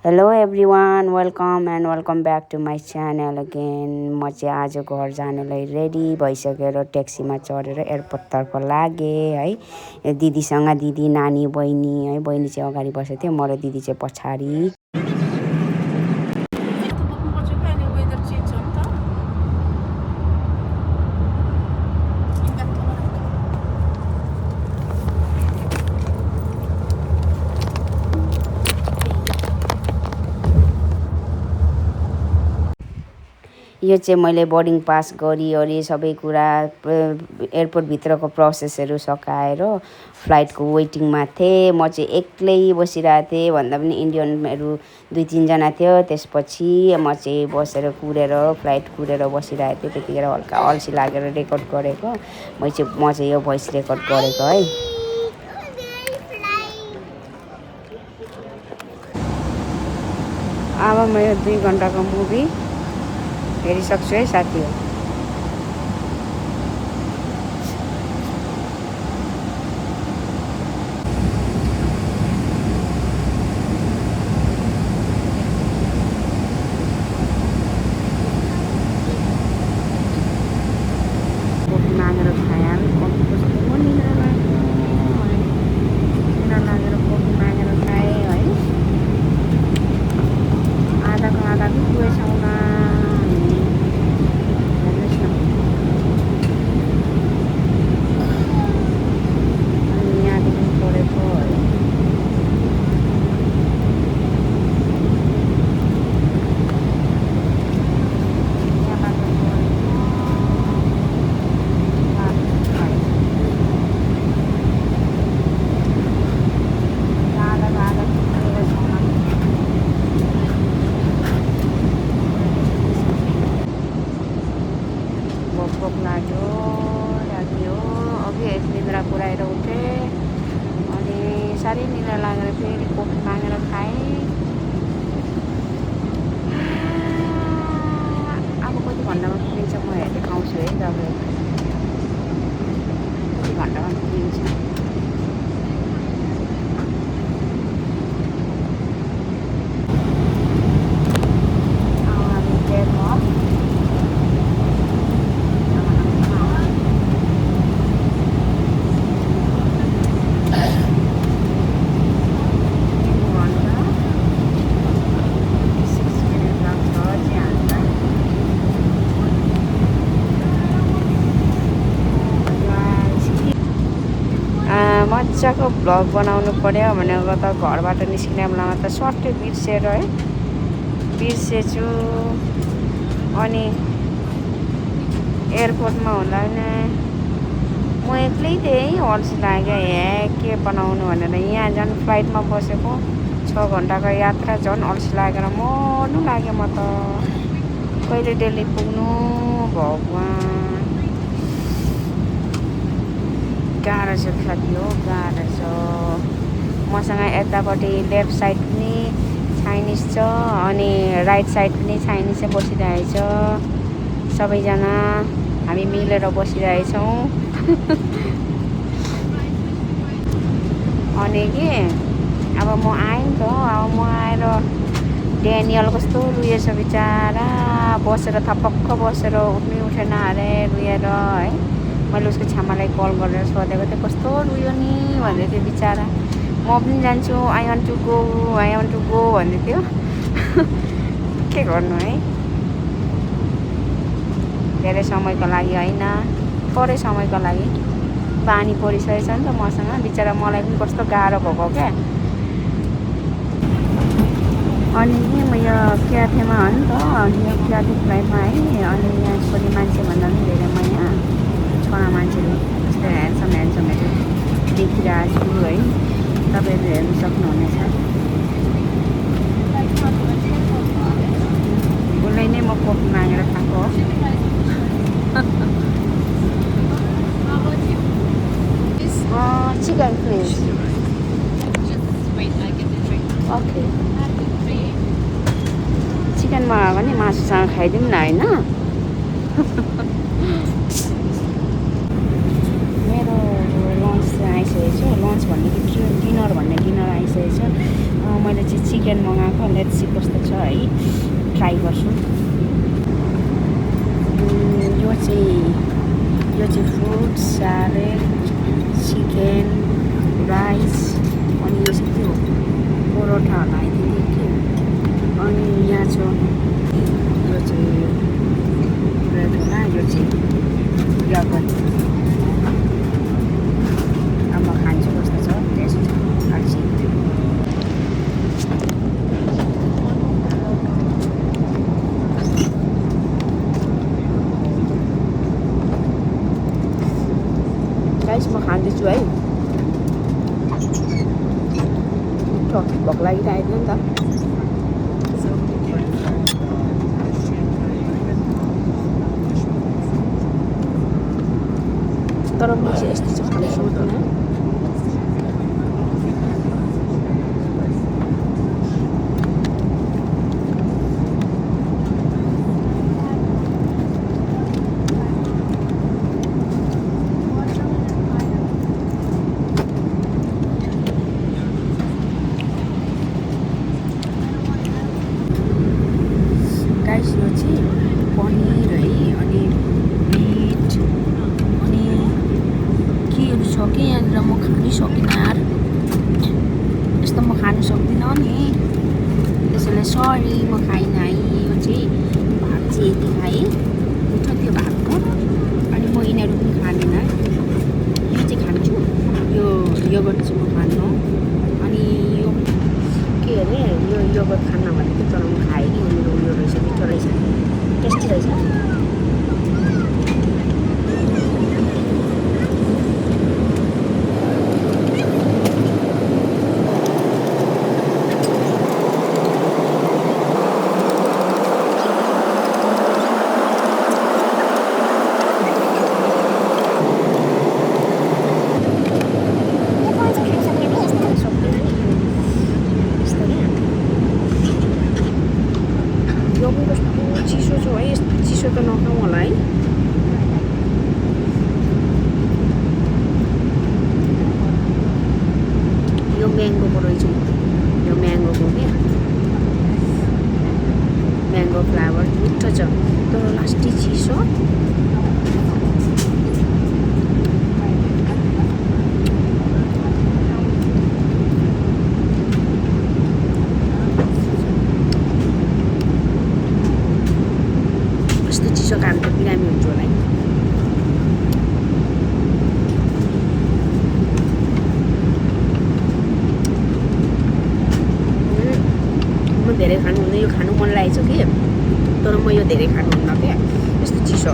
Hello everyone welcome back to my channel again. म चाहिँ आज घर जानलाई रेडी भइसकेर ट्याक्सीमा चढेर एयरपोर्टतर्फ लागेँ है। दिदीसँग दिदी नानी बहिनी है। बहिनी चाहिँ अगाडि बसेको थियो, म र दिदी चाहिँ पछाडि। यो चाहिँ मैले बोर्डिङ पास गरिओरि सबै कुरा एयरपोर्टभित्रको प्रोसेसहरू सकाएर फ्लाइटको वेटिङमा थिएँ। म चाहिँ एक्लै बसिरहेको थिएँ, भन्दा पनि इन्डियनहरू 2-3 जना थियो। त्यसपछि म चाहिँ बसेर फ्लाइट कुरेर बसिरहेको थिएँ। त्यतिखेर हल्का अल्छी लागेर रेकर्ड गरेको। म चाहिँ यो भोइस रेकर्ड गरेको है। अब म यो 2 घन्टाको मुभी हेरिसक्छु है साथी। मागेर खाएँ, कफी कस्तो निद्रा लागेर कफी मागेर खाएँ है। आधाको पुगेछौँ भोक लाग्यो अघि निद्रा पुऱ्याएर उठेँ अनि साह्रै निद्रा लागेर फेरि कफी मागेर खाएँ। अब कति घन्टामा पुगिन्छ म देखाउँछु है तपाईँ, कति घन्टामा पुगिन्छ। मजाको भ्लग बनाउनु पर्यो भनेको त घरबाट निस्किने बेलामा त सर्टै बिर्सेछु। अनि एयरपोर्टमा हुँदा पनि म एक्लै थिएँ, अल्छी लाग्यो के बनाउनु भनेर। यहाँ झन् फ्लाइटमा बसेको 6 घन्टाको यात्रा, झन् अल्छी लागेर मर्नु लाग्यो। म त कहिले दिल्ली पुग्नु भगवान्। गाह्रो छ साथी हो, गाह्रो छ। मसँग यतापट्टि लेफ्ट साइड पनि चाइनिज छ अनि राइट साइड पनि चाइनिजै बसिरहेछ। सबैजना हामी मिलेर बसिरहेछौँ। अनि अब म आएँ नि त। अब म आएर ड्यानियल कस्तो रुएछ बिचरा, बसेर थपक्क बसेर उठ्नै उठेन अरे रुएर है। मैले उसको छ्यामालाई कल गरेर सोधेको थिएँ, कस्तो रुयो नि भन्दै थियो बिचरा। म पनि जान्छु, आई वान्ट टु गो भन्दै थियो। के गर्नु है, धेरै समयको लागि होइन, थोरै समयको लागि बानी परिसकेछ नि त मसँग। बिचरा मलाई पनि कस्तो गाह्रो भएको क्या। अनि म यो क्याफेमा हो नि त, यो क्याफे फ्लाइटमा है। अनि यहाँ छोरी मान्छेभन्दा पनि धेरै म यहाँ छोरा मान्छेहरू यस्तो ह्यान्डसमहरू देखिरहेको छु है। तपाईँहरू हेर्नु सक्नुहुनेछ। उसलाई नै म कफी मागेर खाएको हो। Chicken please. ओके, चिकन मगाएको नि मासुसँग खाइदिउँ न होइन। मेरो लन्च चाहिँ आइसकेको छ। लन्च भन्ने कि डिनर आइसकेको छ। मैले चाहिँ चिकन मगाएको लेट्स सी कस्तो छ है ट्राई गर्छु यो चाहिँ फ्रुट स्यालेड चिकन राइस अनि यो चाहिँ के हो परोठा होला आइदिने के अनि यहाँ छ यो चाहिँ ब्रेड होला यो चाहिँ यगर्ट अब म खान्छु कस्तो छ टेस्ट गाइस म खाँदैछु है भोक लागिरहेको नि त तर म चाहिँ यस्तो चाहिँ खान सक्दिनँ यो चाहिँ पनिर है अनि मिट अनि केहरू छ कि यहाँनिर म खानै सकिनँ यार यस्तो म खानु सक्दिनँ नि त्यसैले सरी म खाइनँ है यो चाहिँ भात चाहिँ यति खाएँ मिठो त्यो भातको अनि म यिनीहरू पनि खाँदिनँ यो चाहिँ खान्छु यो योगर्ट चाहिँ म खान्नु अनि यो के अरे यो योगर्ट खान्न भनेको तर म खाएँ कि उयो रहेछ मिठो रहेछ टेस्टी रहेछ चिसो छ है यस्तो चिसो त नखाउँ होला है यो म्याङ्गोको रहेछ यो म्याङ्गोको क्या म्याङ्गो फ्लेभर मिठो छ तर लास्टी चिसो चिसो खानु त बिरामी हुन्छ होला है म धेरै खानु हुँदैन यो खानु मन लागेको छ कि तर म यो धेरै खानुहुन्न क्या यस्तो चिसो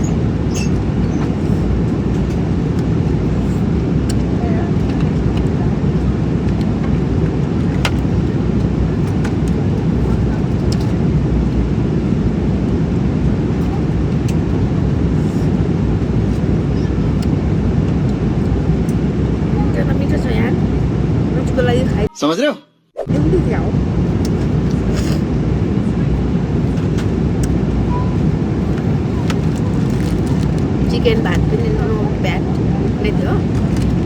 समझ रहे हो चिकन भात पनि नो ब्याड नै थियो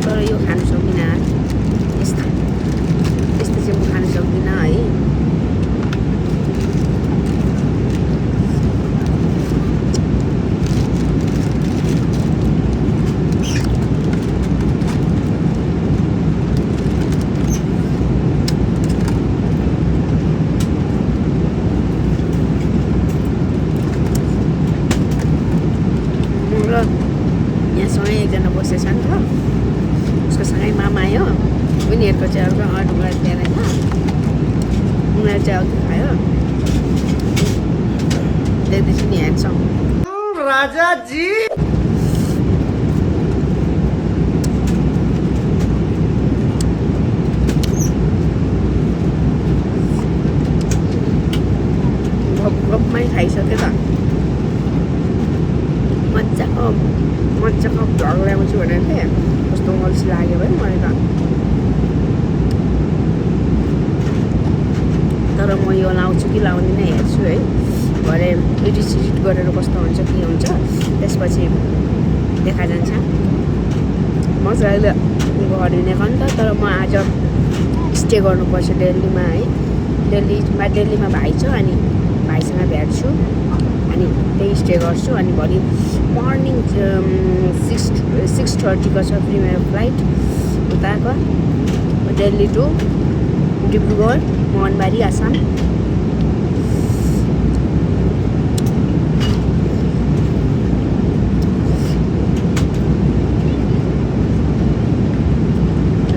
तर यो खानु सक्दिनँ यस्तो चाहिँ म खानु सक्दिनँ है यहाँसँगै एकजना बसेछ नि त उसको सँगै मामा आयो उनीहरूको चाहिँ अर्को अर्डर गरेर होइन उनीहरू चाहिँ अघि खायो देख्दैछु नि ह्यान्डसम राजाजी गफमै खाइसक्यो त मजाको भ्लग ल्याउँछु भनेर थिएँ कस्तो अल्छी लाग्यो भाइ मलाई त तर म यो लाउँछु कि लाउँदिनँ हेर्छु है भरे एडिट गरेर कस्तो हुन्छ के हुन्छ त्यसपछि देखा जान्छ मजाले घर हिँडेको नि त तर म आज स्टे गर्नुपर्छ दिल्लीमा है दिल्लीमा भाइ छ अनि भाइसँग भेट्छु अनि त्यही स्टे गर्छु अनि भोलि मर्निङ 6:30 छ फेरि मेरो फ्लाइट उताको दिल्ली टु डिब्रुगढ मोहनबारी आसाम।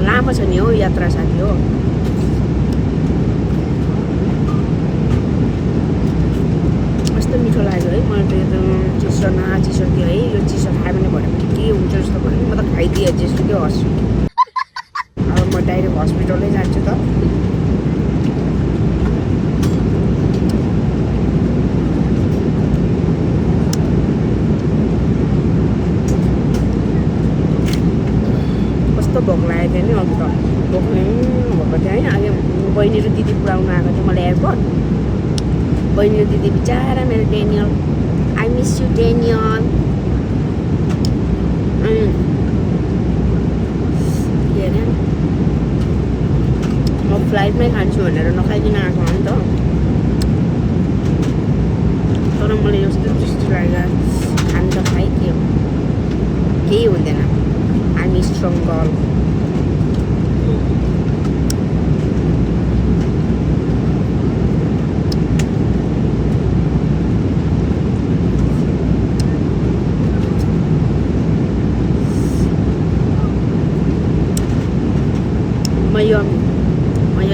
लामो छ नि हो यात्रा साथी हो। कस्तो मिठो लाग्यो है मलाई त यो चिसो चिसो थियो है यो चिसो खायो भने भरे के हुन्छ जस्तो भयो म त खाइदिएँ जेसुकै हस् अब म डाइरेक्ट हस्पिटलै जान्छु त। कस्तो भोक लागेको थियो नि अघि त भोक नै भएको थियो है। अघि बहिनी र दिदी पुऱ्याउनु आएको थियो मलाई एयरपोर्ट। बहिनी र दिदी बिचारा मेरो Daniel I miss you Daniel. के अरे म फ्लाइटमै खान्छु भनेर नखाइकन आएको हो नि त। तर मलाई यस्तो टेस्टी लाग्यो खानु त खाइ के हो केही हुँदैन। I am strong girl. म यो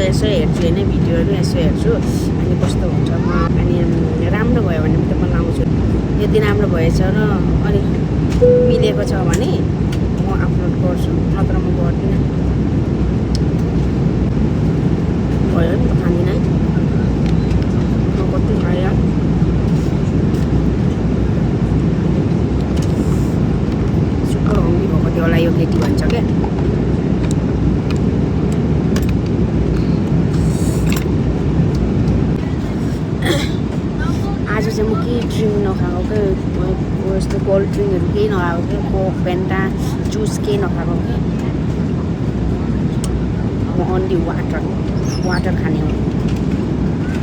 यसो हेर्छु होइन भिडियोहरू यसो हेर्छु अनि कस्तो हुन्छ म अनि राम्रो भयो भने त म लाउँछु। यदि राम्रो भएछ र अलिक मिलेको छ भने म अपलोड गर्छु नत्र म गर्दिनँ। भयो नि त खाँदिनँ म कति खायो सुपर हङ्ग्री भएको थियो होला यो केटी भन्छ क्या। आज चाहिँ म केही ड्रिङ्क नखाएको क्या यस्तो कोल्ड ड्रिङ्कहरू केही नखाएको क्या कोक फेन्टा जुस केही नखाएको क्या। म अन्ली वाटर खाने हो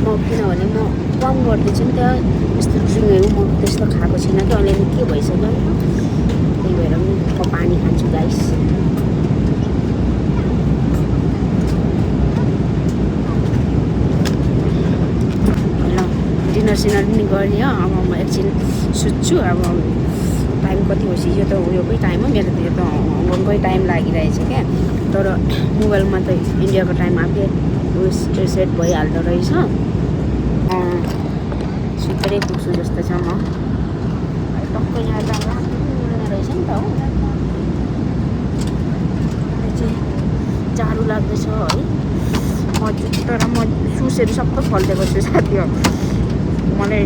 म किनभने म कम गर्दैछु नि त यस्तो ड्रिङ्कहरू म त्यस्तो खाएको छैन कि अलिअलि के भइसक्यो नि त त्यही भएर पनि म पानी खान्छु गाइस। डिनर सिनर पनि गरियो अब म एकछिन सुत्छु। अब टाइम कति भइसक्यो त उयोकै टाइम हो मेरो त यो त हङकङकै टाइम लागिरहेछ क्या। तर मोबाइलमा त इन्डियाको टाइम आफै उयो सेट भइहाल्दो रहेछ। सुत्तरै पुग्छु जस्तो छ म टक्कै यहाँ जाँदा मिल्ने रहेछ नि त हो। चाहिँ जाडो लाग्दैछ है तर म सुसहरू सबै फल्दिएको छु साथी हो। मलाई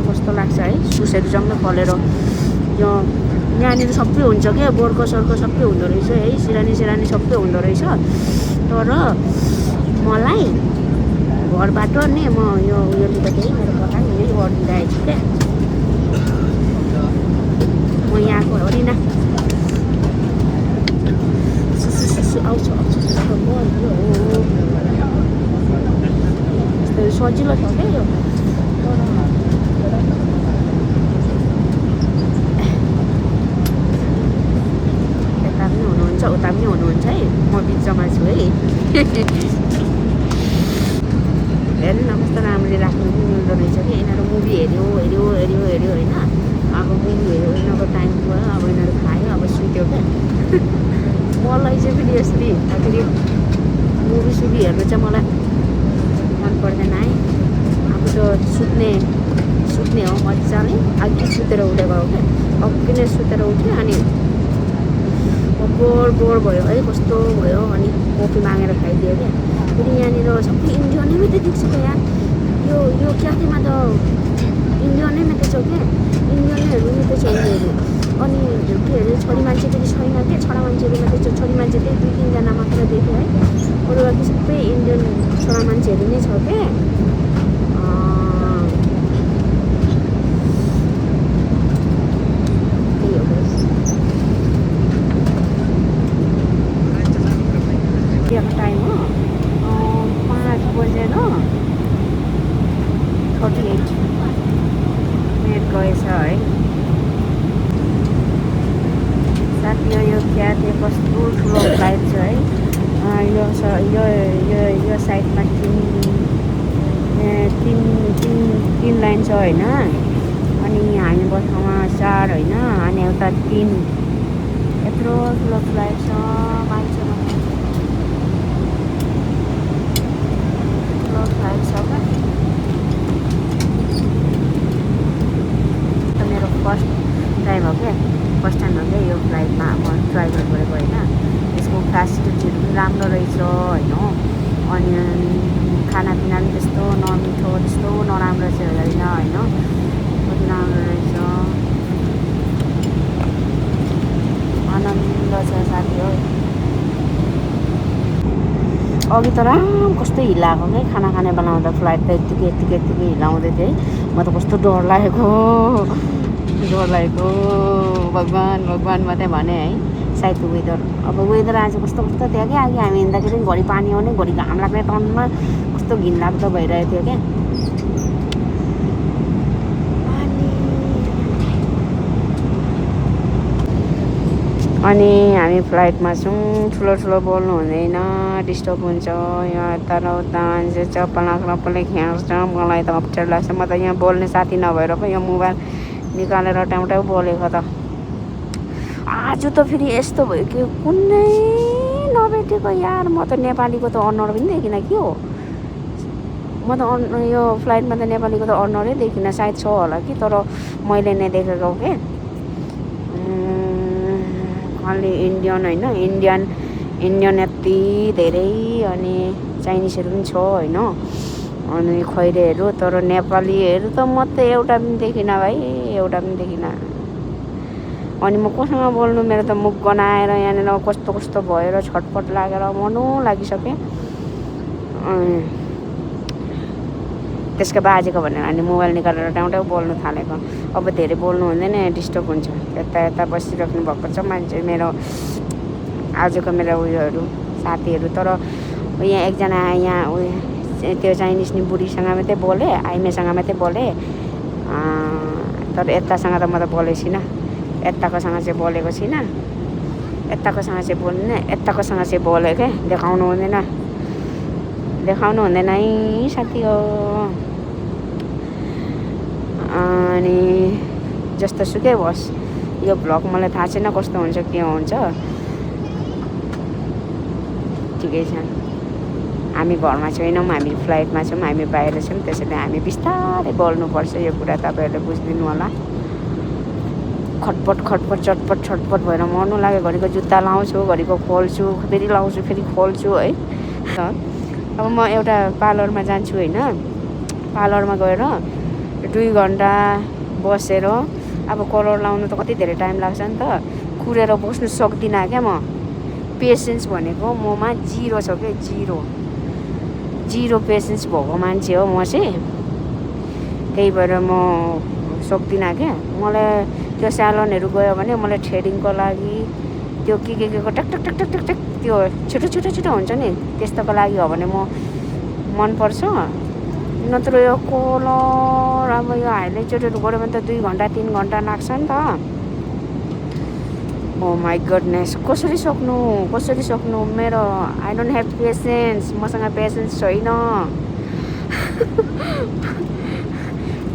कस्तो लाग्छ है सुसहरू जम्मै फलेर यो यहाँनिर सबै हुन्छ क्या बोर्को सर्को सबै हुँदो रहेछ है सिरानी सबै हुँदो रहेछ। तर मलाई घरबाट नि म यो उयो लिँदा त्यही मेरो पता नि यही गरिदिइरहेको छु क्या। म यहाँको हो नि न आउँछ सजिलो छ क्या यो। यता पनि हुनुहुन्छ उता पनि हुनुहुन्छ है म बिचमा छु है। हेर्नु न कस्तो राम्ररी राख्नु पनि मिल्दो रहेछ कि यिनीहरू मुभी हेऱ्यो होइन। अब मुभी हेऱ्यो यिनीहरूको टाइम भयो अब यिनीहरू खायो अब सुत्यो क्या। मलाई चाहिँ फेरि यसरी फेरि मुभी सुभी हेर्नु चाहिँ मलाई मन पर्दैन है। अब त सुत्ने हो मजाले अघि सुतेर उठेको हो क्या। अघि नै सुतेर उठ्यो अनि बोर भयो है कस्तो भयो अनि कफी मागेर खाइदियो क्या। फेरि यहाँनिर सबै इन्डियनै मात्रै देख्छ क्या यहाँ यो क्याफेमा त इन्डियनै मात्रै छ क्या। इन्डियनहरू मात्रै छ यिनीहरू। अनि के अरे छोरी मान्छे फेरि छैन क्या छोरा मान्छेहरू मात्रै छ। छोरी मान्छे त्यही 2-3जना मात्र देख्यो है अरू बाँकी सबै इन्डियन छोरा मान्छेहरू नै छ क्या। त्यही हो बस यहाँको टाइम हो 5 बजेर 48 मिनट गएछ है साथी। यो क्या थियो कस्तो ठुलो फ्लाइट छ है। यो साइडमा तीन लाइन छ होइन, अनि हामी बस्नुमा 4 होइन, अनि एउटा 3। यत्रो ठुलो फ्लाइट छ मान्छे ठुलो फ्लाइट छ क्या। मेरो फर्स्ट टाइम हो क्या, यो फ्लाइटमा अब ट्राभल गरेको होइन। यसको फेसिलिटीहरू पनि राम्रो रहेछ होइन, अनि खानापिना पनि त्यस्तो नमिठो त्यस्तो नराम्रो चाहिँ होइन कति राम्रो रहेछ, आनन्द छ साथी हो। अघि त कस्तो हिलाएको क्या खाना खाने बनाउँदा, फ्लाइट त यत्तिकै हिलाउँदै थियो है। म त कस्तो डर लागेको भगवान् मात्रै भने है। सायद वेदर आज कस्तो थियो क्या, अघि हामी हिँड्दाखेरि घरि पानी आउने घरि घाम लाग्ने टनमा कस्तो घिनलाग्दो भइरहेको थियो क्या। अनि हामी फ्लाइटमा छौँ, ठुलो बोल्नु हुँदैन, डिस्टर्ब हुन्छ। यहाँ यता र उता मान्छे चप्पल खियाउँछ, मलाई त अप्ठ्यारो लाग्छ। म त यहाँ बोल्ने साथी नभएर पो यो मोबाइल निकालेर टाउँ बोलेको त। आज त फेरि यस्तो भयो कि कुनै नभेटेको यार। म त नेपालीको त अनुहार पनि देखिनँ के हो। म त यो फ्लाइटमा त नेपालीको त अनुहारै देखिनँ, सायद छ होला कि, तर मैले नै देखेको के। खालि इन्डियन होइन, इन्डियन यति धेरै, अनि चाइनिजहरू पनि छ होइन, अनि खैरेहरू। तर नेपालीहरू त म त एउटा पनि देखिनँ भाइ, एउटा पनि देखिनँ। अनि म कोसँग बोल्नु, मेरो त मुख गनाएर यहाँनिर कस्तो भएर छटपट लागेर मर्नु लागिसक्यो। त्यसको बाजेको भनेर अनि मोबाइल निकालेर टाउँ बोल्नु थालेको। अब धेरै बोल्नु हुँदैन, डिस्टर्ब हुन्छ। यता बसिराख्नु भएको छ मान्छे मेरो आजको मेरो उयोहरू साथीहरू। तर यहाँ एकजना त्यो चाइनिज नि बुढीसँग मात्रै बोलेँ, आइमेसँग मात्रै बोलेँ। तर यतासँग त म त बोलेको छैन, यताकोसँग चाहिँ बोलेको छैन। यताकोसँग चाहिँ बोलेँ क्या। देखाउनु हुँदैन है साथी हो। अनि जस्तो सुकै होस्, यो भ्लग मलाई थाहा छैन कस्तो हुन्छ के हुन्छ, ठिकै छ। हामी घरमा छैनौँ, हामी फ्लाइटमा छौँ, हामी बाहिर छौँ, त्यसैले हामी बिस्तारै बोल्नुपर्छ। यो कुरा तपाईँहरूले बुझिदिनु होला। खटपट छटपट भएर मर्नु लाग्यो। घरिको जुत्ता लाउँछु, घरिको खोल्छु, फेरि लाउँछु, फेरि खोल्छु है। अब म एउटा पार्लरमा जान्छु होइन, पार्लरमा गएर 2 घन्टा बसेर अब कलर लाउनु त कति धेरै टाइम लाग्छ नि त। कुरेर बस्नु सक्दिनँ क्या म। पेसेन्स भनेको ममा जिरो छ क्या, जिरो पेसेन्स भएको मान्छे हो म चाहिँ। त्यही भएर म सक्दिनँ क्या। मलाई त्यो स्यालोनहरू गयो भने मलाई थ्रेडिङको लागि त्यो के को टक त्यो छिटो हुन्छ नि, त्यस्तोको लागि हो भने म मनपर्छ। नत्र यो कलर अब यो हाइलाइटरहरू गऱ्यो भने त 2 घन्टा 3 घन्टा लाग्छ नि त। ओ माई गडनेस, कसरी सक्नु मेरो। आई डोन्ट ह्याभ पेसेन्स, मसँग पेसेन्स छैन।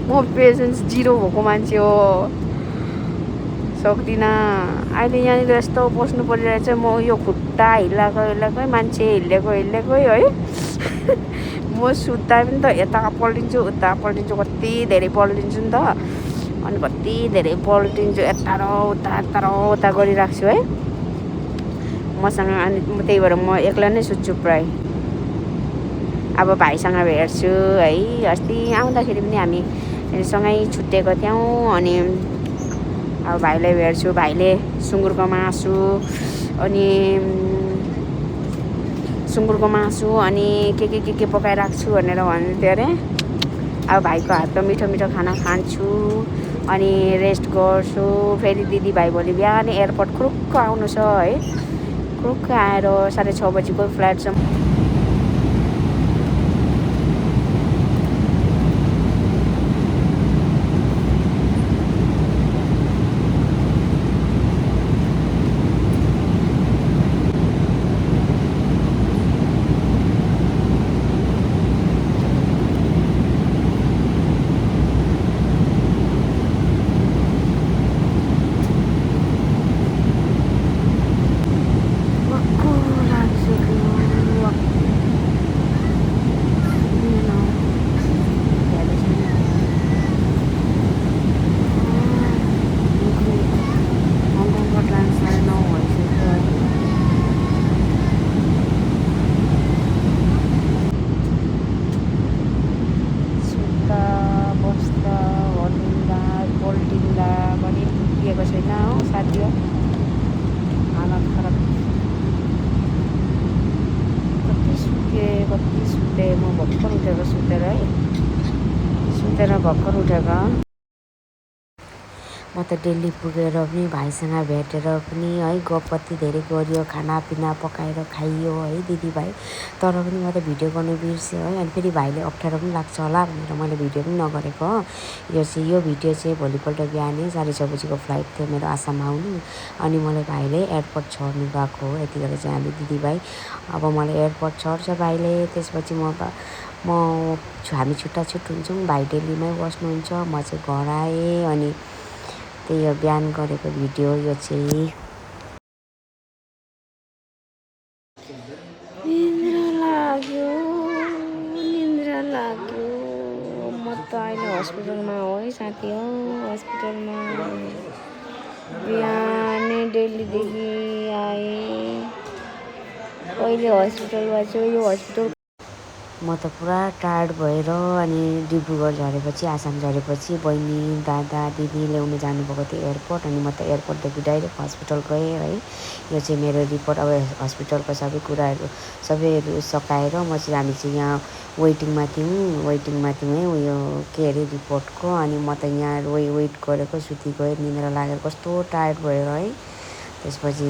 म पेसेन्स जिरो भएको मान्छे हो, सक्दिनँ। अहिले यहाँनिर यस्तो बस्नु परिरहेछ, म यो खुट्टा हिलाएकै मान्छे हिलेको है। म सुत्दा पनि त यता पल्टिन्छु उता पल्टिन्छु, कति धेरै पल्टिन्छु नि त। अनि कति धेरै पल्टिन्छु, यता र उता गरिराख्छु है मसँग। अनि त्यही भएर म एक्लै नै सुत्छु प्राय। अब भाइसँग भेट्छु है, अस्ति आउँदाखेरि पनि हामी सँगै छुट्टिएको थियौँ। अनि अब भाइलाई भेट्छु, भाइले सुँगुरको मासु अनि के पकाइराख्छु भनेर भन्थ्यो अरे। अब भाइको हातको मिठो खाना खान्छु, अनि रेस्ट गर्छु। फेरि दिदीभाइ भोलि बिहान एयरपोर्ट खुरुक्क आउनु छ है। खुरुक्क आएर 6:30 बजीको फ्लाइट छ। हो साथी हो हालत खराब कति सुते म भर्खर उठेको सुतेर उठेको म त डेली पुगेर पनि भाइसँग भेटेर पनि है गफ कति धेरै गरियो खानापिना पकाएर खाइयो है दिदीभाइ तर पनि म त भिडियो गर्नु बिर्सेँ है अनि फेरि भाइले अप्ठ्यारो पनि लाग्छ होला भनेर मैले भिडियो पनि नगरेको हो यो भिडियो चाहिँ भोलिपल्ट बिहानै 6:30 बजीको फ्लाइट थियो मेरो आसाममा आउनु अनि मलाई भाइले एयरपोर्ट छोड्नु गएको हो यतिखेर चाहिँ हामी दिदीभाइ अब मलाई एयरपोर्ट छोड्छ भाइले त्यसपछि हामी छुट्टा हुन्छौँ भाइ दिल्लीमै बस्नुहुन्छ म चाहिँ घर आएँ अनि त्यही हो बिहान गरेको भिडियो यो चाहिँ निन्द्रा लाग्यो म त अहिले हस्पिटलमा हो है साथी हो हस्पिटलमा बिहानै दिल्लीदेखि आएँ अहिले हस्पिटलमा चाहिँ यो हस्पिटल म त पुरा टायर्ड भएर अनि डिब्रुगढ झरेपछि आसाम झरेपछि बहिनी दादा दिदी ल्याउनु जानुभएको थियो एयरपोर्ट अनि म त एयरपोर्टदेखि डाइरेक्ट हस्पिटल गएँ है यो चाहिँ मेरो रिपोर्ट अब हस्पिटलको सबै कुराहरू सबैहरू सकाएर हामी चाहिँ यहाँ वेटिङमा थियौँ है उयो के अरे रिपोर्टको अनि म त यहाँ वेट गरेको सुति गएँ निन्द्रा लागेर कस्तो टायर्ड भयो है त्यसपछि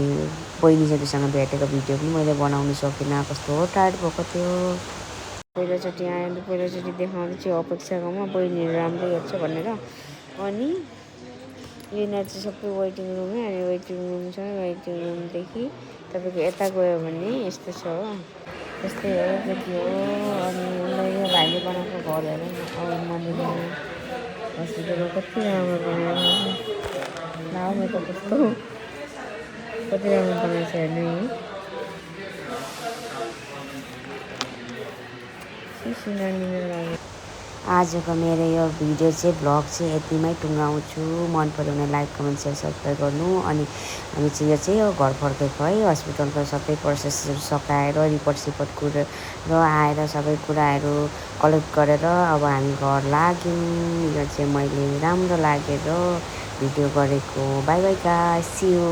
बहिनीहरूसँग भेटेको भिडियो पनि मैले बनाउनु सकिनँ कस्तो टायर्ड भएको थियो पहिलोचोटि आएर पहिलोचोटि देखाउनु चाहिँ अपेक्षाकोमा बहिनीहरू राम्रै हेर्छ भनेर अनि यिनीहरू चाहिँ सबै वेटिङ रुम है अनि वेटिङ रुम छ वेटिङ रुमदेखि तपाईँको यता गयो भने यस्तो छ हो त्यस्तै हो त्यति हो अनि उसलाई यो भाइले बनाएको घर हेर अब मन्दिर हस्पिटलमा कति राम्रो बनाएर लाउँ त कस्तो कति राम्रो बनाएको छ हेर्नु आजको मेरो यो भिडियो चाहिँ भ्लग चाहिँ यतिमै टुङ्गाउँछु मन पऱ्यो भने लाइक कमेन्ट सेयर सब्सक्राइब गर्नु अनि हामी चाहिँ यो चाहिँ घर फर्केको है हस्पिटलको सबै प्रोसेसहरू सकाएर रिपोर्ट कुरेर आएर सबै कुराहरू कलेक्ट गरेर अब हामी घर लाग्यौँ यो चाहिँ मैले राम्रो लागेर भिडियो गरेको bye bye guys see you